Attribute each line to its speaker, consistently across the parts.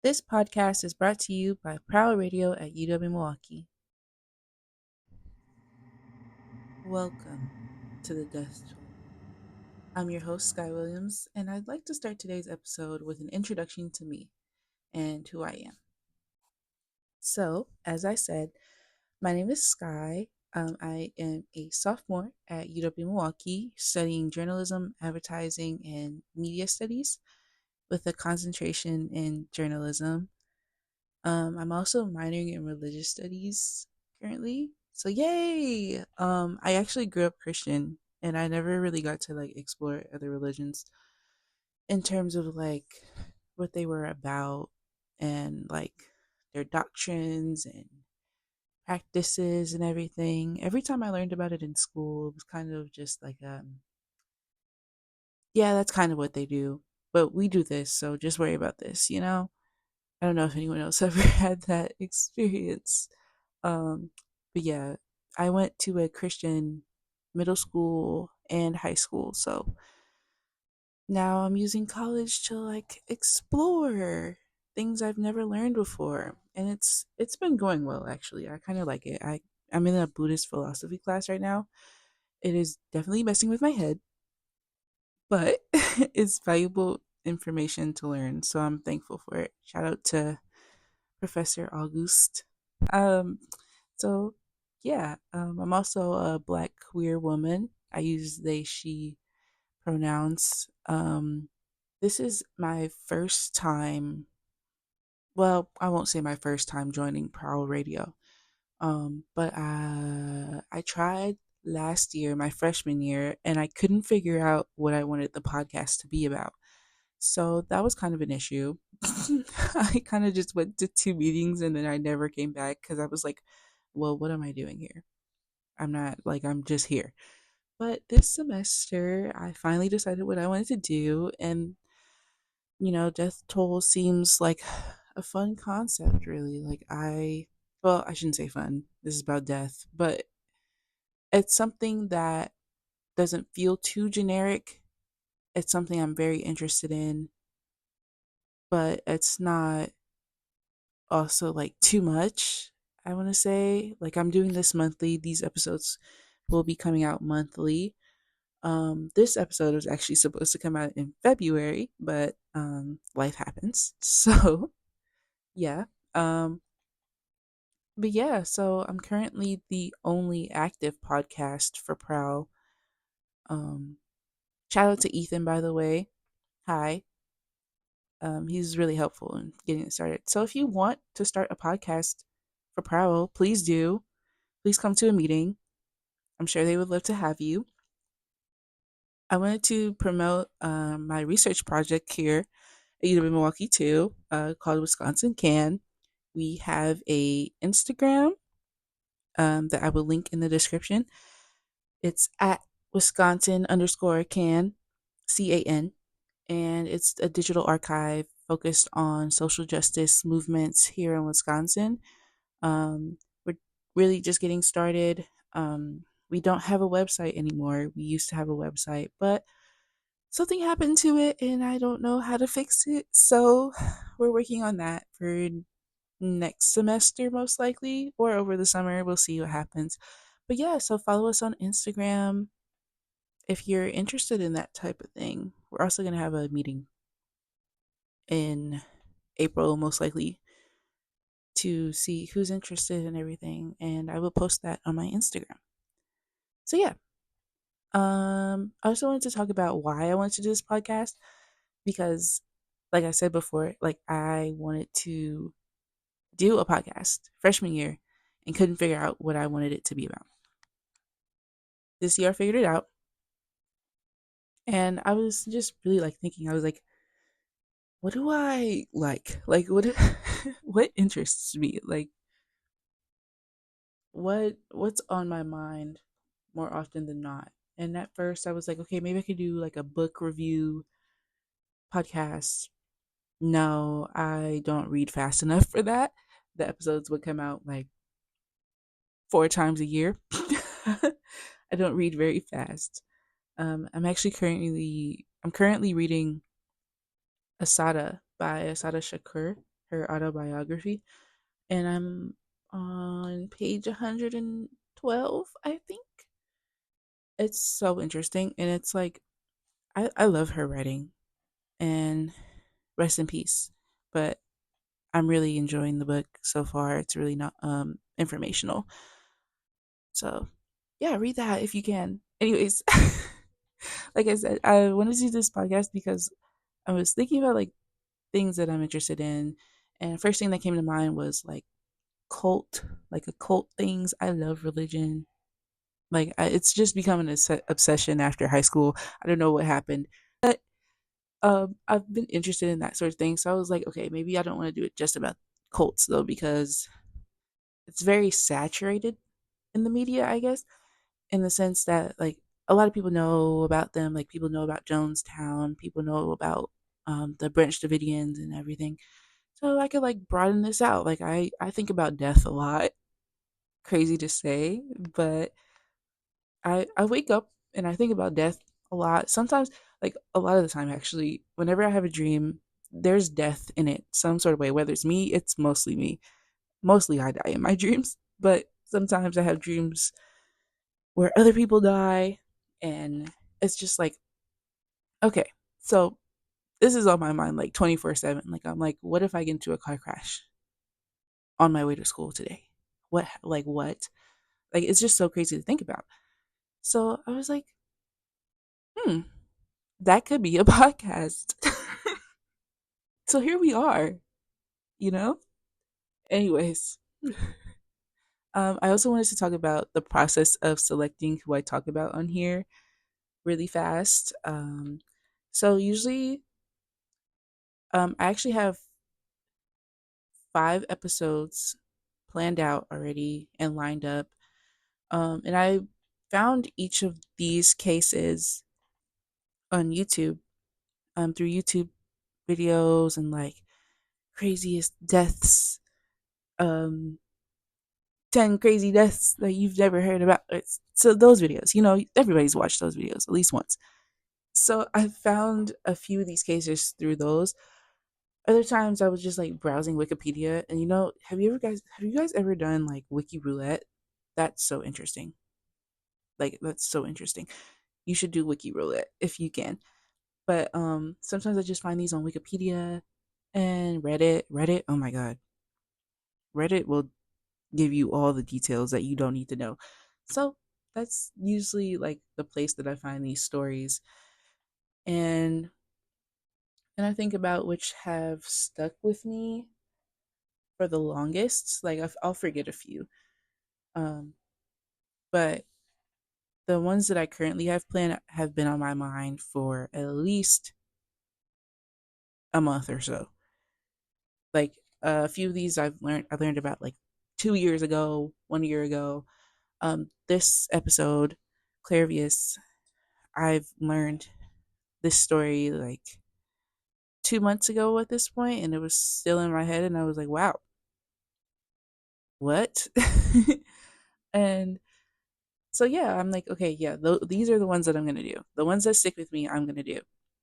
Speaker 1: This podcast is brought to you by Prowl Radio at UW Milwaukee. Welcome to the Death Toll. I'm your host, Sky Williams, and I'd like to start today's episode with an introduction to me and who I am. So, as I said, my name is Sky. I am a sophomore at UW Milwaukee studying journalism, advertising, and media studies with a concentration in journalism. I'm also minoring in religious studies currently. So yay! I actually grew up Christian and I never really got to like explore other religions in terms of like what they were about and like their doctrines and practices and everything. Every time I learned about it in school, it was kind of just like yeah, that's kind of what they do. But we do this, so just worry about this. I don't know if anyone else ever had that experience. Um, but yeah, I went to a Christian middle school and high school, so now I'm using college to like explore things I've never learned before, and it's been going well actually. I kind of like it. I'm in a Buddhist philosophy class right now. It is definitely messing with my head, but it's valuable information to learn, so I'm thankful for it. Shout out to Professor August. Um, so yeah, I'm also a black queer woman. I use they, she pronouns. This is my first time. Well, I won't say my first time joining Prowl Radio. But I tried last year, my freshman year, and I couldn't figure out what I wanted the podcast to be about. So that was kind of an issue. I kind of just went to two meetings and then I never came back because I was like, well, what am I doing here? I'm not like, I'm just here. But this semester, I finally decided what I wanted to do. And, Death Toll seems like a fun concept, really. Well, I shouldn't say fun. This is about death, but it's something that doesn't feel too generic. It's something I'm very interested in, but it's not also like too much. I want to say like I'm doing this monthly. These episodes will be coming out monthly. This episode was actually supposed to come out in February, but life happens. So yeah. Um, but yeah, so I'm currently the only active podcast for Prowl. Um, Shout out to Ethan, by the way. Hi. He's really helpful in getting it started. So if you want to start a podcast for Prowl, please do. Please come to a meeting. I'm sure they would love to have you. I wanted to promote my research project here at UW Milwaukee too, called Wisconsin Can. We have a Instagram that I will link in the description. It's at Wisconsin underscore can, CAN, and it's a digital archive focused on social justice movements here in Wisconsin. We're really just getting started. We don't have a website anymore. We used to have a website, but something happened to it and I don't know how to fix it. So we're working on that for next semester, most likely, or over the summer. We'll see what happens. But yeah, so follow us on Instagram if you're interested in that type of thing. We're also going to have a meeting in April, most likely, to see who's interested in everything. And I will post that on my Instagram. So yeah. I also wanted to talk about why I wanted to do this podcast because, like I said before, like I wanted to do a podcast freshman year and couldn't figure out what I wanted it to be about. This year I figured it out, and I was just really like thinking. I was like, what do I like? Like what? What interests me? Like what's on my mind more often than not? And at first I was like, okay, maybe I could do like a book review podcast. No, I don't read fast enough for that. The episodes would come out like four times a year. I don't read very fast. I'm currently reading Asada by Asada Shakur. her autobiography, and I'm on page 112, I think. It's so interesting, and it's like I love her writing, and rest in peace. But I'm really enjoying the book so far. It's really not informational. So yeah, read that if you can. Anyways, like I said, I wanted to do this podcast because I was thinking about like things that I'm interested in, and the first thing that came to mind was like cult, like occult things. I love religion. Like it's just become an obsession after high school. I don't know what happened, but I've been interested in that sort of thing. So I was like, okay, maybe I don't want to do it just about cults though, because it's very saturated in the media, I guess, in the sense that like a lot of people know about them. Like people know about Jonestown, people know about the Branch Davidians and everything. So I could like broaden this out. Like I think about death a lot. Crazy to say, but I wake up and I think about death a lot. Sometimes, like a lot of the time, actually, whenever I have a dream, there's death in it some sort of way. Whether it's me, it's mostly me. Mostly I die in my dreams, but sometimes I have dreams where other people die, and it's just like, okay, so this is on my mind like 24/7. Like I'm like, what if I get into a car crash on my way to school today? What like what? Like it's just so crazy to think about. So I was like, hmm, that could be a podcast. So here we are, you know? Anyways, I also wanted to talk about the process of selecting who I talk about on here really fast. So usually, I actually have 5 episodes planned out already and lined up. And I found each of these cases on YouTube, through YouTube videos and like craziest deaths, um, 10 crazy deaths that you've never heard about. So those videos, everybody's watched those videos at least once. So I found a few of these cases through those. Other times I was just like browsing Wikipedia, and have you guys ever done like wiki roulette? That's so interesting. Like that's so interesting. You should do wiki roulette if you can. But sometimes I just find these on Wikipedia and Reddit. Reddit, oh my god. Reddit will give you all the details that you don't need to know. So that's usually like the place that I find these stories. And I think about which have stuck with me for the longest. Like I'll forget a few. Um but the ones that I currently have planned have been on my mind for at least a month or so. Like a few of these I learned about like 2 years ago, 1 year ago. This episode, Clairvius, I've learned this story like 2 months ago at this point, and it was still in my head, and I was like, wow, what? And so yeah, I'm like, okay, yeah, these are the ones that I'm gonna do. The ones that stick with me, I'm gonna do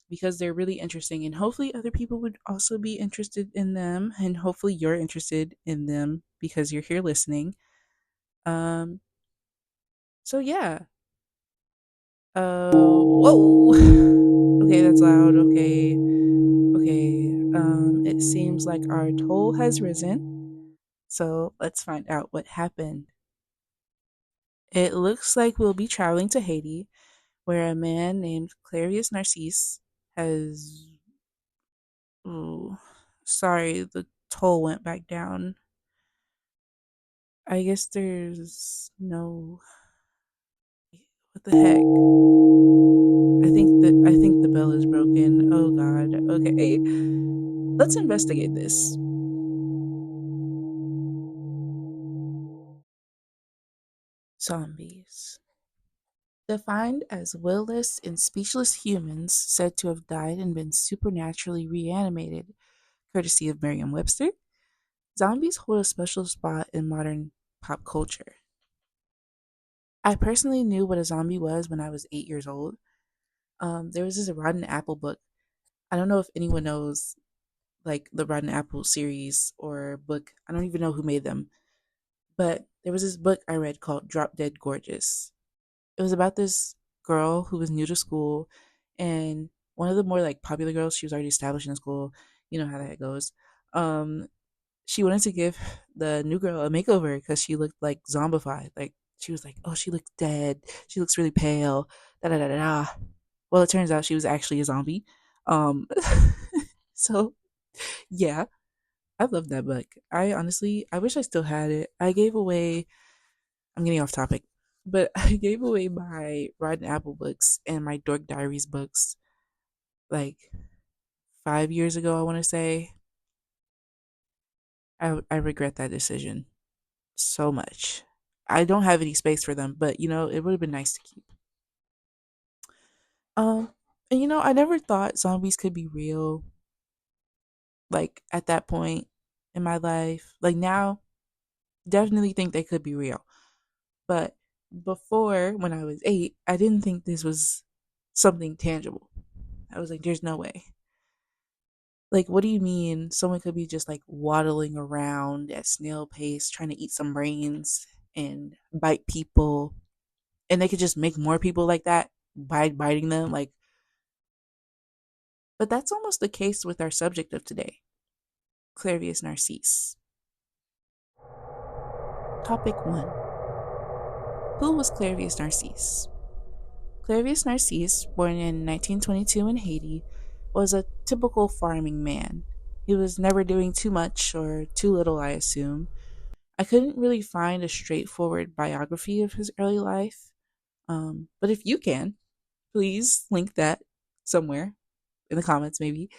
Speaker 1: because they're really interesting, and hopefully other people would also be interested in them, and hopefully you're interested in them because you're here listening. Um, so yeah. Whoa. Okay, that's loud. Okay. Okay. It seems like our toll has risen. So let's find out what happened. It looks like we'll be traveling to Haiti, where a man named Clairvius Narcisse has. Ooh, sorry, the toll went back down. I guess there's no. What the heck? I think the bell is broken. Oh god. Okay. Let's investigate this. Zombies. Defined as willless and speechless humans said to have died and been supernaturally reanimated, courtesy of Merriam Webster, zombies hold a special spot in modern pop culture. I personally knew what a zombie was when I was 8 years old. There was this Rotten Apple book. I don't know if anyone knows. like the Rotten Apple series or book. I don't even know who made them, but there was this book I read called Drop Dead Gorgeous. It was about this girl who was new to school, and one of the more like popular girls, she was already established in school. You know how that goes. Um, she wanted to give the new girl a makeover because she looked like zombified. Like she was like, "Oh, she looks dead. She looks really pale." Da da da da da. Well, it turns out she was actually a zombie. Um, so yeah, I love that book. I honestly, I wish I still had it. I gave away. I'm getting off topic, but I gave away my Rotten Apple books and my Dork Diaries books like 5 years ago. I want to say. I regret that decision so much. I don't have any space for them, but it would have been nice to keep. Um, and I never thought zombies could be real. Like at that point in my life, like now, definitely think they could be real. But before, when I was 8, I didn't think this was something tangible. I was like, there's no way. Like, what do you mean someone could be just like waddling around at snail pace trying to eat some brains and bite people, and they could just make more people like that by biting them? Like, but that's almost the case with our subject of today, Clairvius Narcisse. Topic 1. Who was Clairvius Narcisse? Clairvius Narcisse, born in 1922 in Haiti, was a typical farming man. He was never doing too much or too little, I assume. I couldn't really find a straightforward biography of his early life, but if you can, please link that somewhere in the comments, maybe,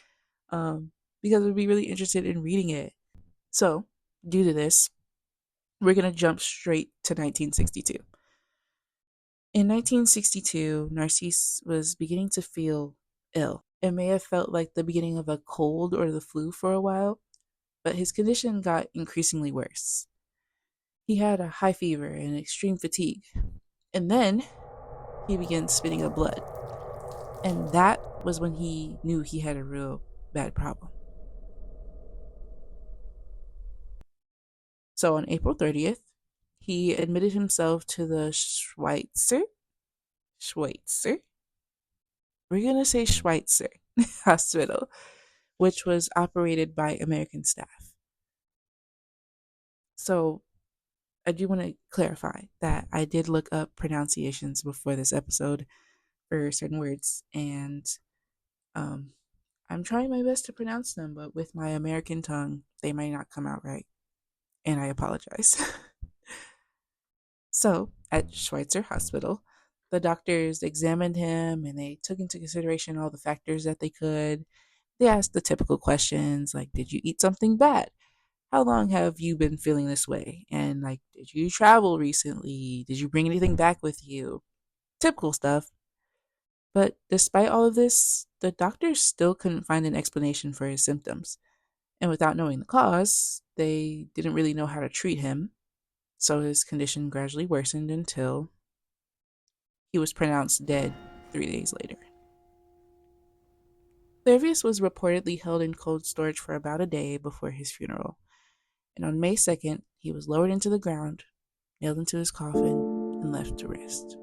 Speaker 1: because I'd be really interested in reading it. So, due to this, we're going to jump straight to 1962. In 1962, Narcisse was beginning to feel ill. It may have felt like the beginning of a cold or the flu for a while, but his condition got increasingly worse. He had a high fever and extreme fatigue, and then he began spitting up blood. And that was when he knew he had a real bad problem. So on April 30th, he admitted himself to the Schweitzer, we're going to say Schweitzer hospital, which was operated by American staff. So I do want to clarify that I did look up pronunciations before this episode for certain words, and um, I'm trying my best to pronounce them, but with my American tongue, they might not come out right, and I apologize. So, at Schweitzer Hospital, the doctors examined him and they took into consideration all the factors that they could. They asked the typical questions like, did you eat something bad? How long have you been feeling this way? And like, did you travel recently? Did you bring anything back with you? Typical stuff. But despite all of this, the doctors still couldn't find an explanation for his symptoms. And without knowing the cause, they didn't really know how to treat him. So his condition gradually worsened until he was pronounced dead 3 days later. Clairvius was reportedly held in cold storage for about a day before his funeral, and on May 2nd, he was lowered into the ground, nailed into his coffin, and left to rest.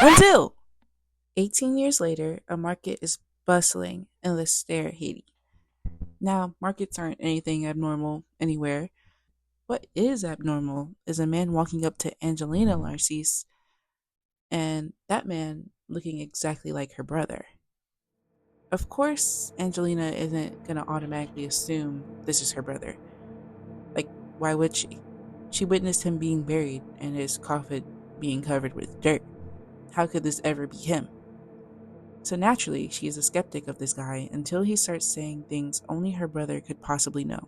Speaker 1: Until 18 years later, a market is bustling in Leicester, Haiti. Now, markets aren't anything abnormal anywhere. What is abnormal is a man walking up to Angelina Narcisse, and that man looking exactly like her brother. Of course, Angelina isn't gonna automatically assume this is her brother. Like, why would she? She witnessed him being buried and his coffin being covered with dirt. How could this ever be him? So naturally, she is a skeptic of this guy until he starts saying things only her brother could possibly know.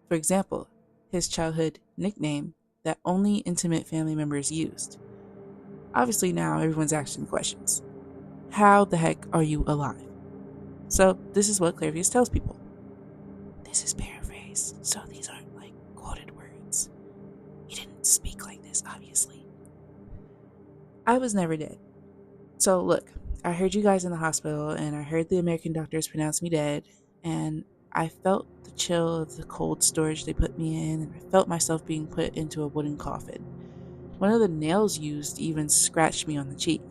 Speaker 1: For example, his childhood nickname that only intimate family members used. Obviously, now everyone's asking questions. How the heck are you alive? So, this is what Clairvius tells people. This is paraphrased, so these aren't like quoted words. He didn't speak like this, obviously. I was never dead. So, look, I heard you guys in the hospital, and I heard the American doctors pronounce me dead, and I felt the chill of the cold storage they put me in, and I felt myself being put into a wooden coffin. One of the nails used even scratched me on the cheek.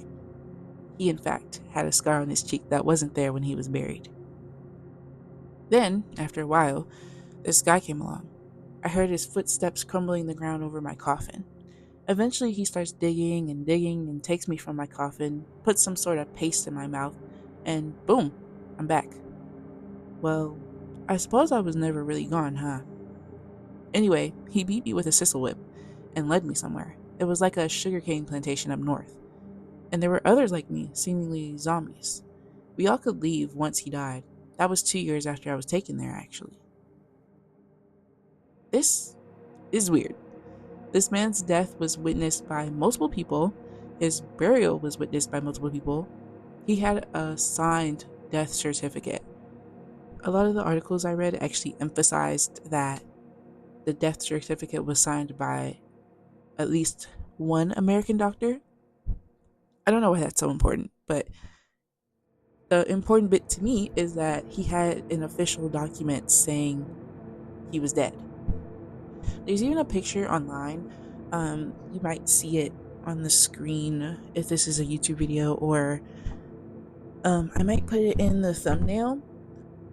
Speaker 1: He, in fact, had a scar on his cheek that wasn't there when he was buried. Then, after a while, this guy came along. I heard his footsteps crumbling the ground over my coffin. Eventually, he starts digging and digging and takes me from my coffin, puts some sort of paste in my mouth, and boom, I'm back. Well, I suppose I was never really gone, huh? Anyway, he beat me with a sisal whip and led me somewhere. It was like a sugarcane plantation up north. And there were others like me, seemingly zombies. We all could leave once he died. That was 2 years after I was taken there, actually. This is weird. This man's death was witnessed by multiple people. His burial was witnessed by multiple people. He had a signed death certificate. A lot of the articles I read actually emphasized that the death certificate was signed by at least one American doctor. I don't know why that's so important, but the important bit to me is that he had an official document saying he was dead. There's even a picture online. You might see it on the screen if this is a YouTube video, or I might put it in the thumbnail.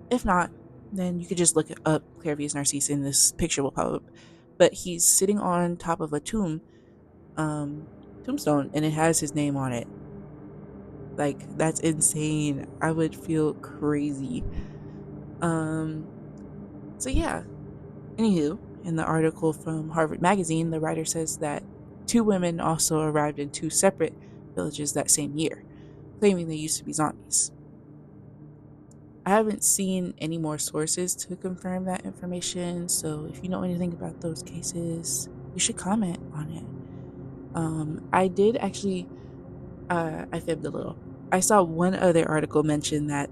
Speaker 1: If not, then you could just look up Clairvius Narcisse and this picture will pop up. But he's sitting on top of a um, tombstone, and it has his name on it. Like, that's insane. I would feel crazy. Um, so yeah. Anywho, in the article from Harvard Magazine, the writer says that two women also arrived in two separate villages that same year, claiming they used to be zombies. I haven't seen any more sources to confirm that information, so if you know anything about those cases, you should comment on it. I did actually, I fibbed a little. I saw one other article mention that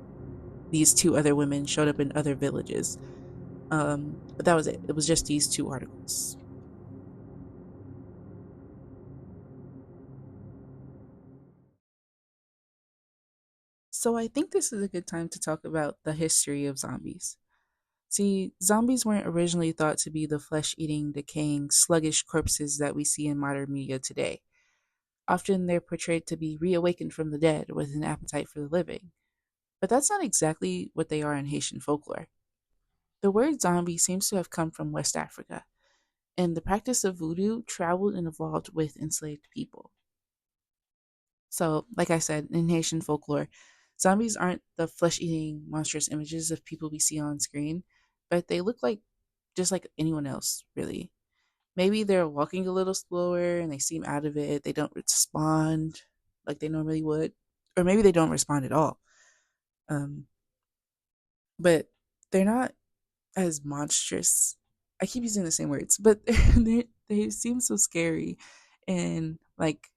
Speaker 1: these two other women showed up in other villages. But that was it. It was just these two articles. So I think this is a good time to talk about the history of zombies. See, zombies weren't originally thought to be the flesh eating, decaying, sluggish corpses that we see in modern media today. Often they're portrayed to be reawakened from the dead with an appetite for the living. But that's not exactly what they are in Haitian folklore. The word zombie seems to have come from West Africa, and the practice of voodoo traveled and evolved with enslaved people. So, like I said, in Haitian folklore, zombies aren't the flesh eating monstrous images of people we see on screen, but they look like just like anyone else, really. Maybe they're walking a little slower and they seem out of it. They don't respond like they normally would, or maybe they don't respond at all. Um, but they're not as monstrous. I keep using the same words, but they seem so scary in like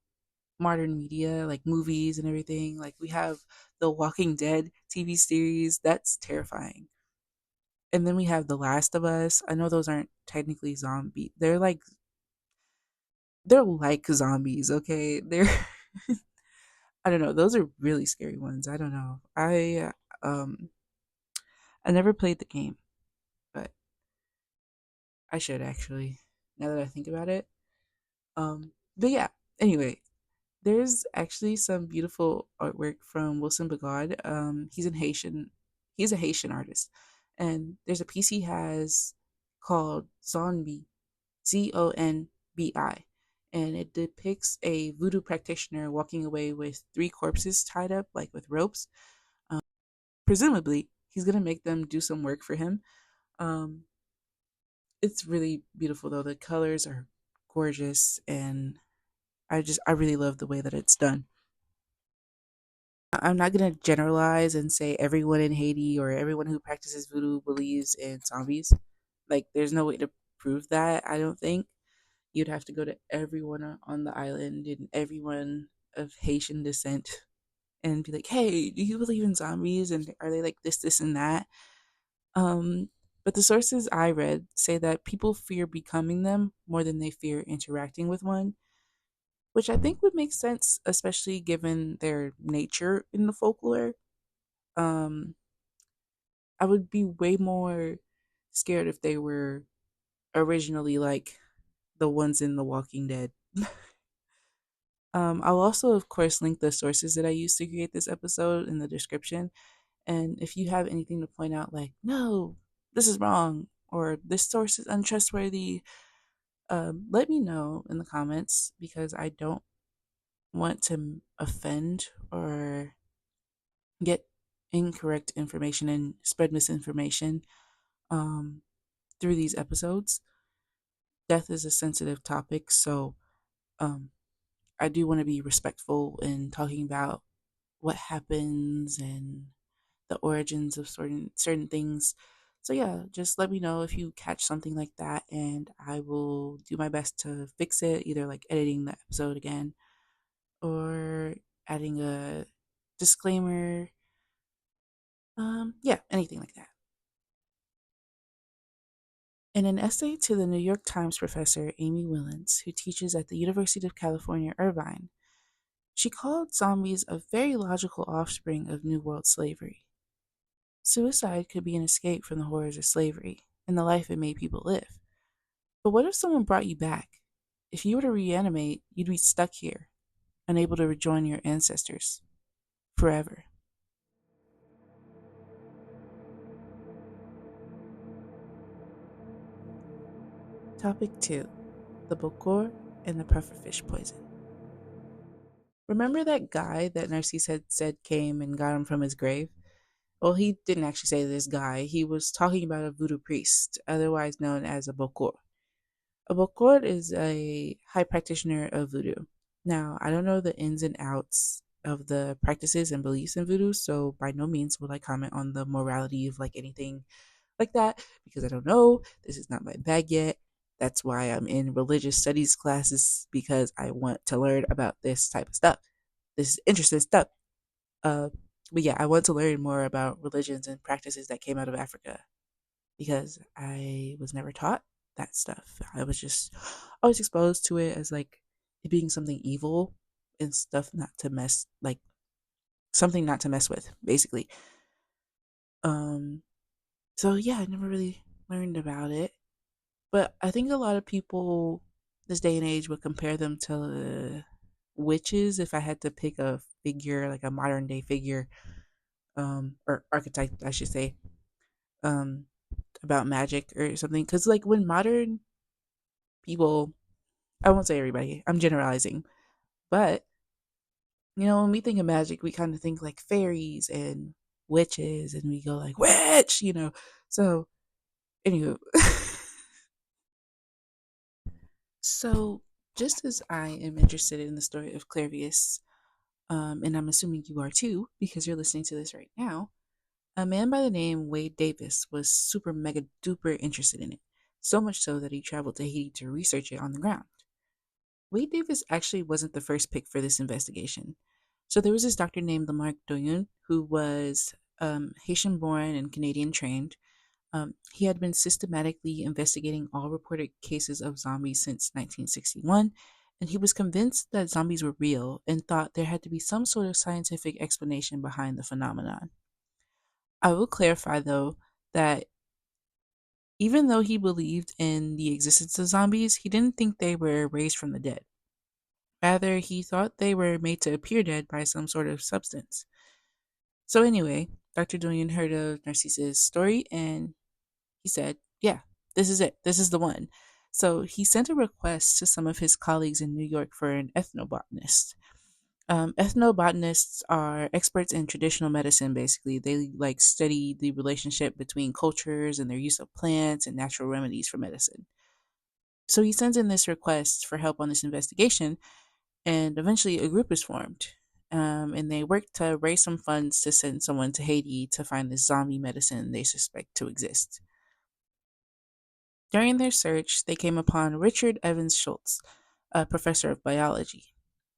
Speaker 1: modern media, like movies and everything. Like we have the Walking Dead TV series, that's terrifying. And then we have The Last of Us. I know those aren't technically zombie. They're like zombies, okay? They're I don't know. Those are really scary ones. I don't know. Um I never played the game, but I should actually. Now that I think about it. But yeah. Anyway, there's actually some beautiful artwork from Wilson Begod. He's a Haitian artist. And there's a piece he has called Zombie, Zonbi. And it depicts a voodoo practitioner walking away with three corpses tied up, like with ropes. Um, Presumably, he's going to make them do some work for him. Um, it's really beautiful, though. The colors are gorgeous, and I really love the way that it's done. I'm not gonna generalize and say everyone in Haiti or everyone who practices voodoo believes in zombies. Like, there's no way to prove that. I don't think you'd have to go to everyone on the island and everyone of Haitian descent and be like, "Hey, do you believe in zombies? And are they like this, and that?" Um, but the sources I read say that people fear becoming them more than they fear interacting with one. which I think would make sense, especially given their nature in the folklore. Um, I would be way more scared if they were originally like the ones in The Walking Dead. I'll also, of course, link the sources that I used to create this episode in the description. And if you have anything to point out, like, no, this is wrong, or this source is untrustworthy, let me know in the comments because I don't want to offend or get incorrect information and spread misinformation um, through these episodes. Death is a sensitive topic, so um, I do want to be respectful in talking about what happens and the origins of certain things. So yeah, just let me know if you catch something like that, and I will do my best to fix it, either like editing the episode again or adding a disclaimer. Yeah, anything like that. In an essay to the New York Times professor Amy Willens, who teaches at the University of California, Irvine, she called zombies a very logical offspring of New World slavery. Suicide could be an escape from the horrors of slavery and the life it made people live. But what if someone brought you back? If you were to reanimate, you'd be stuck here, unable to rejoin your ancestors forever. Topic 2: The Bokor and the pufferfish poison. Remember that guy that Narcisse had said came and got him from his grave? Well, he didn't actually say this guy. He was talking about a voodoo priest, otherwise known as a Bokor. A Bokor is a high practitioner of voodoo. Now, I don't know the ins and outs of the practices and beliefs in voodoo, so by no means will I comment on the morality of like anything like that because I don't know. This is not my bag yet. That's why I'm in religious studies classes because I want to learn about this type of stuff. This is interesting stuff. Uh, but yeah, I want to learn more about religions and practices that came out of Africa because I was never taught that stuff. I was just always exposed to it as like it being something evil and stuff not to mess like something not to mess with, basically. Um so yeah, I never really learned about it. But I think a lot of people this day and age would compare them to witches if I had to pick a figure, like a modern day figure, or archetype, I should say, um, about magic or something. Because, like, when modern people, I won't say everybody, I'm generalizing, but, when we think of magic, we kind of think like fairies and witches, and we go like, witch. So, anywho. So, just as I am interested in the story of Clairvius, and I'm assuming you are too, because you're listening to this right now, a man by the name Wade Davis was super mega duper interested in it, so much so that he traveled to Haiti to research it on the ground. Wade Davis actually wasn't the first pick for this investigation. So there was this doctor named Lamarck Doyon who was Haitian born and Canadian trained. He had been systematically investigating all reported cases of zombies since 1961, and he was convinced that zombies were real and thought there had to be some sort of scientific explanation behind the phenomenon. I will clarify, though, that even though he believed in the existence of zombies, he didn't think they were raised from the dead. Rather, he thought they were made to appear dead by some sort of substance. So, anyway, Dr. Doyen heard of Narcisse's story and he said, yeah, this is it. This is the one. So he sent a request to some of his colleagues in New York for an ethnobotanist. Ethnobotanists are experts in traditional medicine, basically. They like study the relationship between cultures and their use of plants and natural remedies for medicine. So he sends in this request for help on this investigation, and eventually a group is formed. And they work to raise some funds to send someone to Haiti to find this zombie medicine they suspect to exist. During their search, they came upon Richard Evans Schultz, a professor of biology.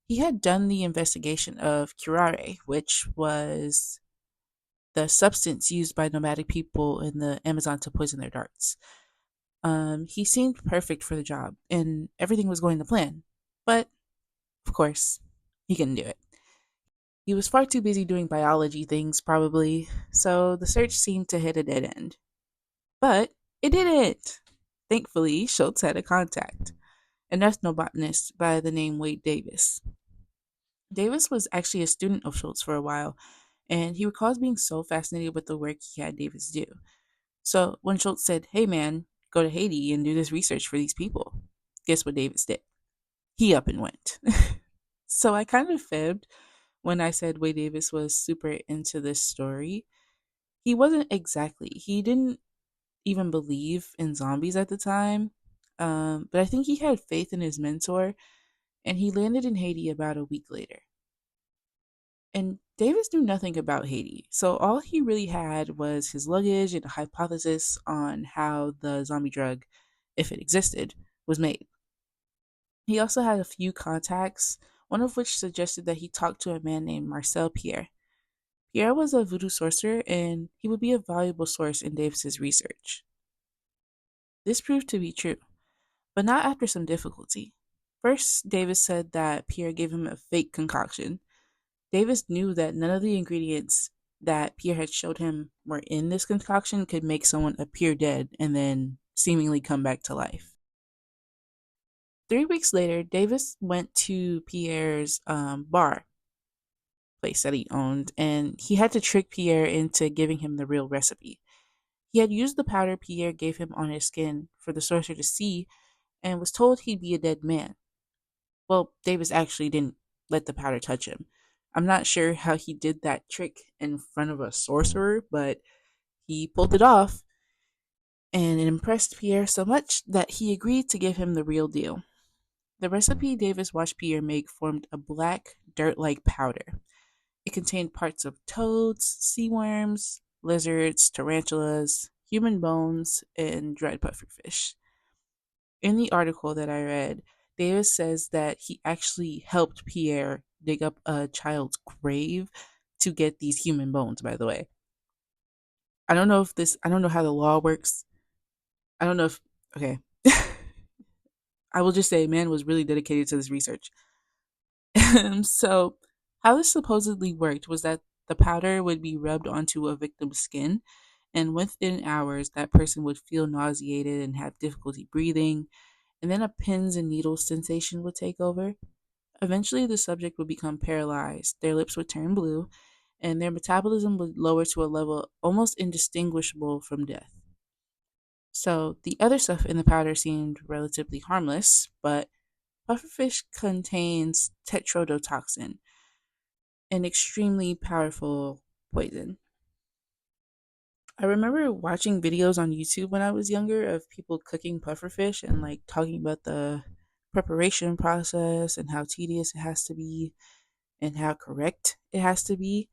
Speaker 1: He had done the investigation of curare, which was the substance used by nomadic people in the Amazon to poison their darts. He seemed perfect for the job, and everything was going to plan. But Of course, he couldn't do it. He was far too busy doing biology things, probably, so the search seemed to hit a dead end. But it didn't. Thankfully, Schultz had a contact, an ethnobotanist by the name Wade Davis. Davis was actually a student of Schultz for a while, and he recalls being so fascinated with the work he had Davis do. So when Schultz said, "Hey man, go to Haiti and do this research for these people," guess what Davis did? He up and went. So I kind of fibbed when I said Wade Davis was super into this story. He wasn't exactly. He didn't even believe in zombies at the time. But I think he had faith in his mentor, and he landed in Haiti about a week later. And Davis knew nothing about Haiti, so all he really had was his luggage and a hypothesis on how the zombie drug, if it existed, was made. He also had a few contacts, one of which suggested that he talked to a man named Marcel Pierre. Pierre was a voodoo sorcerer, and he would be a valuable source in Davis's research. This proved to be true, but not after some difficulty. First, Davis said that Pierre gave him a fake concoction. Davis knew that none of the ingredients that Pierre had showed him were in this concoction could make someone appear dead and then seemingly come back to life. 3 weeks later, Davis went to Pierre's bar place that he owned, and he had to trick Pierre into giving him the real recipe. He had used the powder Pierre gave him on his skin for the sorcerer to see and was told he'd be a dead man. Well, Davis actually didn't let the powder touch him. I'm not sure how he did that trick in front of a sorcerer, but he pulled it off, and it impressed Pierre so much that he agreed to give him the real deal. The recipe Davis watched Pierre make formed a black, dirt like powder. It contained parts of toads, sea worms, lizards, tarantulas, human bones, and dried pufferfish. In the article that I read, Davis says that he actually helped Pierre dig up a child's grave to get these human bones, by the way. I don't know how the law works. I don't know if, okay. I will just say, man was really dedicated to this research. So, how this supposedly worked was that the powder would be rubbed onto a victim's skin, and within hours, that person would feel nauseated and have difficulty breathing, and then a pins and needles sensation would take over. Eventually, the subject would become paralyzed, their lips would turn blue, and their metabolism would lower to a level almost indistinguishable from death. So, the other stuff in the powder seemed relatively harmless, but pufferfish contains tetrodotoxin, an extremely powerful poison. I remember watching videos on YouTube when I was younger of people cooking pufferfish and like talking about the preparation process and how tedious it has to be and how correct it has to be.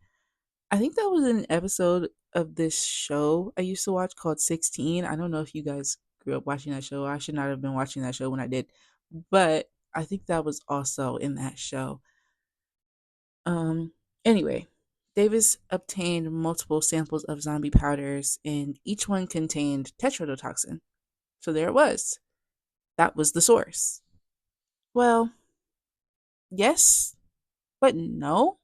Speaker 1: I think that was an episode of this show I used to watch called 16. I don't know if you guys grew up watching that show. I should not have been watching that show when I did, but I think that was also in that show. Um, anyway, Davis obtained multiple samples of zombie powders, and each one contained tetrodotoxin. So there it was. That was the source. Well, yes, but no.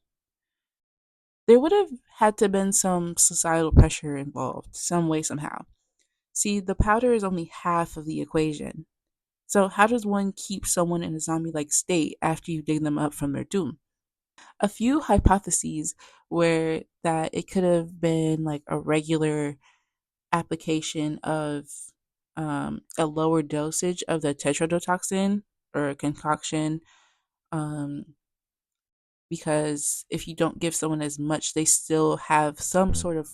Speaker 1: There would have had to have been some societal pressure involved, some way, somehow. See, the powder is only half of the equation. So, how does one keep someone in a zombie like state after you dig them up from their tomb? A few hypotheses were that it could have been like a regular application of a lower dosage of the tetrodotoxin or concoction, um, because if you don't give someone as much, they still have some sort of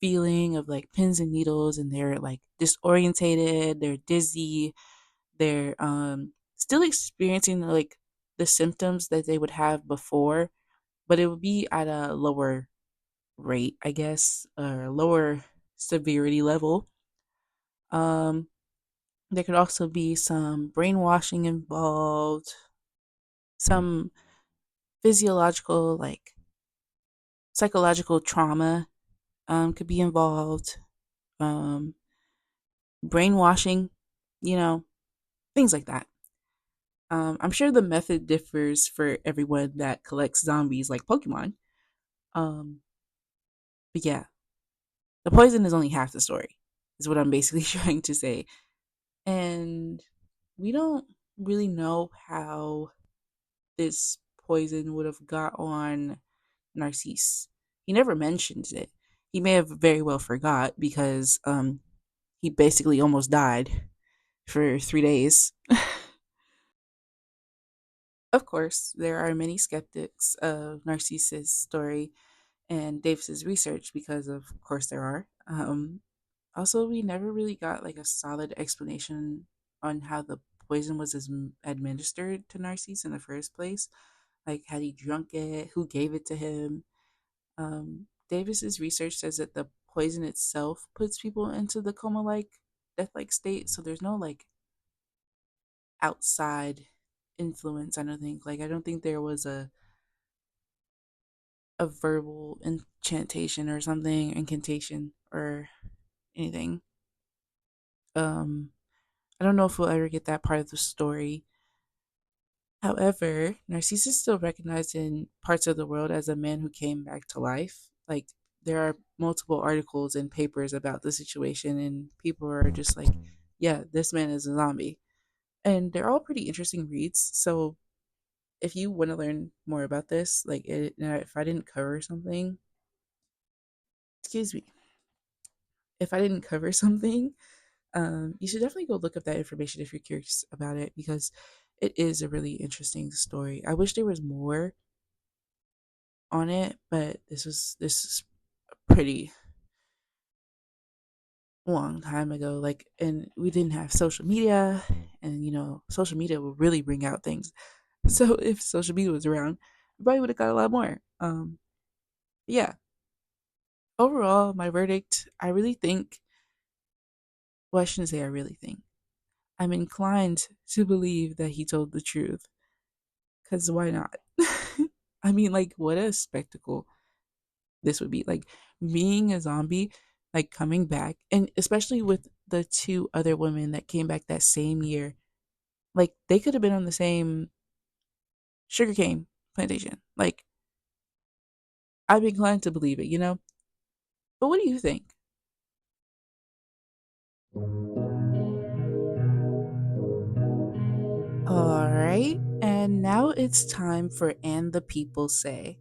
Speaker 1: feeling of like pins and needles, and they're like disorientated, they're dizzy, they're still experiencing like the symptoms that they would have before, but it would be at a lower rate, I guess, or lower severity level. Um, there could also be some brainwashing involved, some physiological, like psychological trauma could be involved, um, brainwashing, you know, things like that. I'm sure the method differs for everyone that collects zombies like Pokemon. Um, but yeah, the poison is only half the story, is what I'm basically trying to say. And we don't really know how this poison would have got on Narcisse. He never mentions it. He may have very well forgot because he basically almost died for 3 days. Of course, there are many skeptics of Narcisse's story and Davis's research because, of course, there are. Also, we never really got like a solid explanation on how the poison was administered to Narcisse in the first place. Like, had he drunk it? Who gave it to him? Davis's research says that the poison itself puts people into the coma-like, death-like state. So there's no like outside influence. I don't think. Like, I don't think there was a verbal enchantation or something, incantation or anything. Um, I don't know if we'll ever get that part of the story. However, Narcissus is still recognized in parts of the world as a man who came back to life. Like, there are multiple articles and papers about the situation, and people are just like, yeah, this man is a zombie. And they're all pretty interesting reads. So, if you want to learn more about this, like, if I didn't cover something, excuse me, if I didn't cover something, you should definitely go look up that information if you're curious about it because it is a really interesting story. I wish there was more on it, but this is a pretty long time ago. Like, and we didn't have social media, and social media will really bring out things. So if social media was around, we probably would have got a lot more. Yeah. Overall, my verdict, I really think. Well, I shouldn't say I really think. I'm inclined to believe that he told the truth. Cause why not? I mean, like, what a spectacle this would be. Like, being a zombie, like coming back, and especially with the two other women that came back that same year. Like, they could have been on the same sugarcane plantation. Like, I'm inclined to believe it. But what do you think? All right. And now it's time for And the People Say.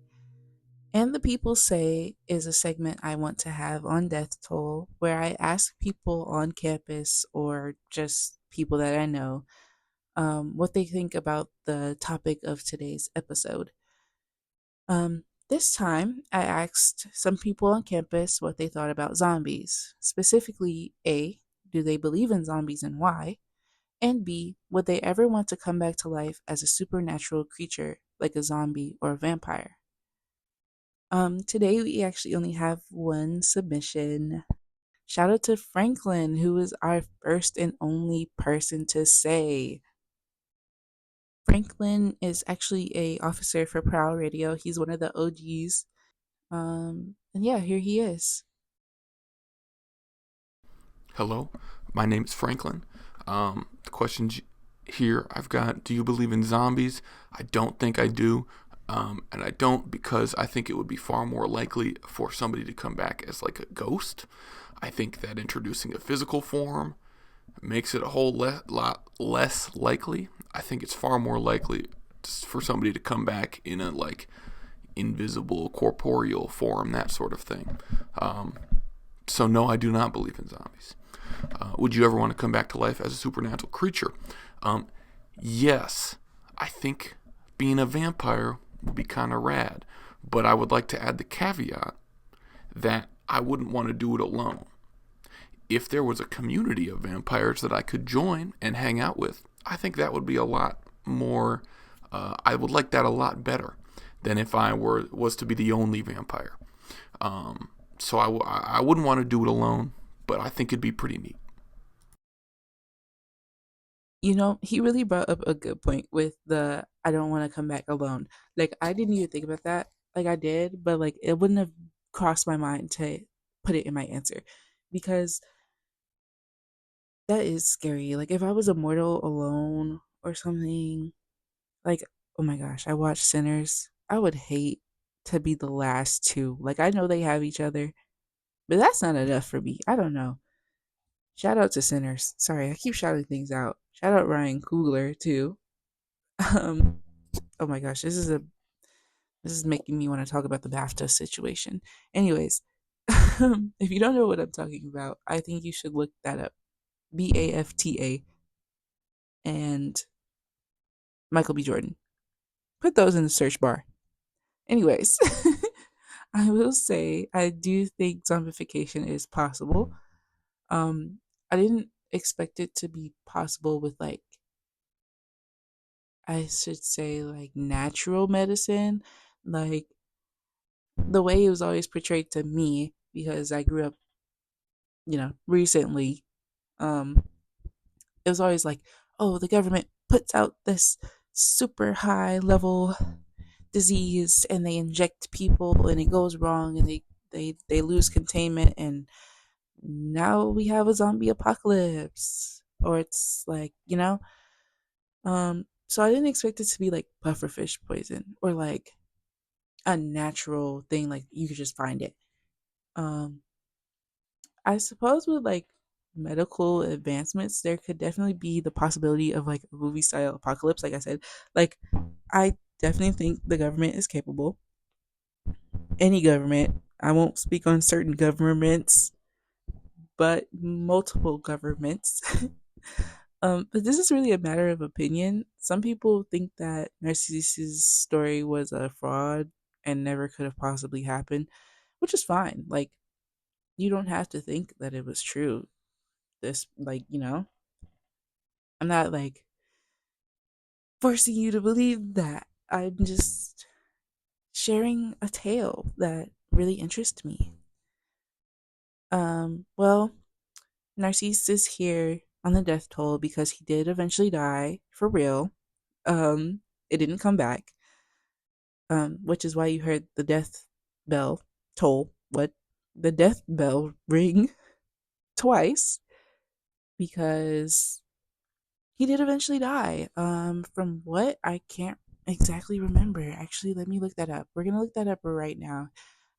Speaker 1: And the People Say is a segment I want to have on Death Toll where I ask people on campus or just people that I know what they think about the topic of today's episode. This time, I asked some people on campus what they thought about zombies. Specifically, A, do they believe in zombies and why? And B, would they ever want to come back to life as a supernatural creature like a zombie or a vampire? Today we actually only have one submission. Shout out to Franklin, who is our first and only person to say. Franklin is actually a officer for Prowl Radio. He's one of the OGs. And yeah, here he is.
Speaker 2: Hello, my name is Franklin. The question here I've got: do you believe in zombies? I don't think I do, and I don't because I think it would be far more likely for somebody to come back as like a ghost. I think that introducing a physical form makes it a whole lot less likely. I think it's far more likely for somebody to come back in a like invisible corporeal form, that sort of thing. So no, I do not believe in zombies. Would you ever want to come back to life as a supernatural creature? Um, yes, I think being a vampire would be kind of rad, but I would like to add the caveat that I wouldn't want to do it alone. If there was a community of vampires that I could join and hang out with, I think that would be a lot more. I would like that a lot better than if I was to be the only vampire. So I wouldn't want to do it alone, but I think it'd be pretty neat.
Speaker 1: He really brought up a good point with the I don't want to come back alone. Like, I didn't even think about that. Like, I did, but like it wouldn't have crossed my mind to put it in my answer because that is scary. Like, if I was immortal alone or something, Like, oh my gosh, I watched Sinners. I would hate to be the last two. Like, I know they have each other, but that's not enough for me. I don't know. Shout out to Sinners. Sorry, I keep shouting things out. Shout out Ryan Coogler too. Um, oh my gosh, this is making me want to talk about the BAFTA situation. Anyways, if you don't know what I'm talking about, I think you should look that up. BAFTA and Michael B. Jordan. Put those in the search bar. Anyways, I will say I do think zombification is possible. I didn't expect it to be possible with like I should say like natural medicine, like the way it was always portrayed to me because I grew up, recently. Um, it was always like, oh, the government puts out this super high level disease and they inject people and it goes wrong and they lose containment and now we have a zombie apocalypse or it's like so I didn't expect it to be like pufferfish poison or like a natural thing like you could just find it. um I suppose with like medical advancements there could definitely be the possibility of like a movie style apocalypse like I said. Like I definitely think the government is capable, any government. I won't speak on certain governments, but multiple governments. But this is really a matter of opinion. Some people think that Narcisse's story was a fraud and never could have possibly happened, which is fine. Like, you don't have to think that it was true. This, like, I'm not like forcing you to believe that. I'm just sharing a tale that really interests me. Well, Narcisse is here on the death toll because he did eventually die for real. Um, it didn't come back. Which is why you heard the death bell toll. What? The death bell ring twice because he did eventually die. From what I can't exactly remember. Actually, let me look that up. We're gonna look that up right now.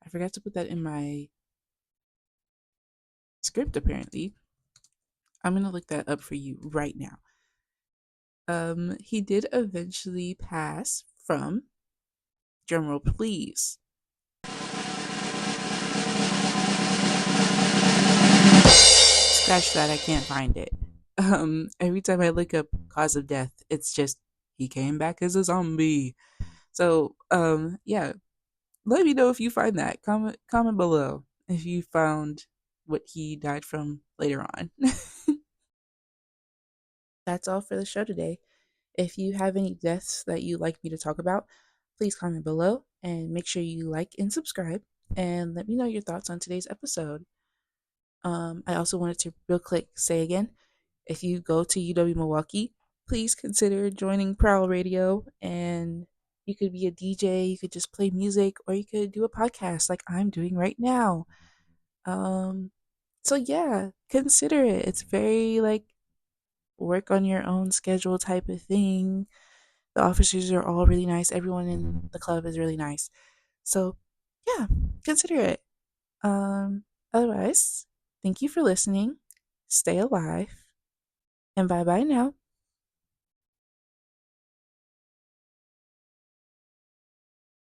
Speaker 1: I forgot to put that in my script. Apparently, I'm gonna look that up for you right now. He did eventually pass from. Drumroll, please. Scratch that. I can't find it. Every time I look up cause of death, it's just he came back as a zombie. So, yeah. Let me know if you find that. Comment below if you found what he died from later on. That's all for the show today. If you have any deaths that you'd like me to talk about, please comment below and make sure you like and subscribe and let me know your thoughts on today's episode. I also wanted to real quick say again, if you go to UW Milwaukee, please consider joining Prowl Radio and you could be a DJ, you could just play music, or you could do a podcast like I'm doing right now. Um, so yeah, consider it. It's very like work on your own schedule type of thing. The officers are all really nice. Everyone in the club is really nice. So yeah, consider it. Um, Otherwise, thank you for listening. Stay alive and bye bye now.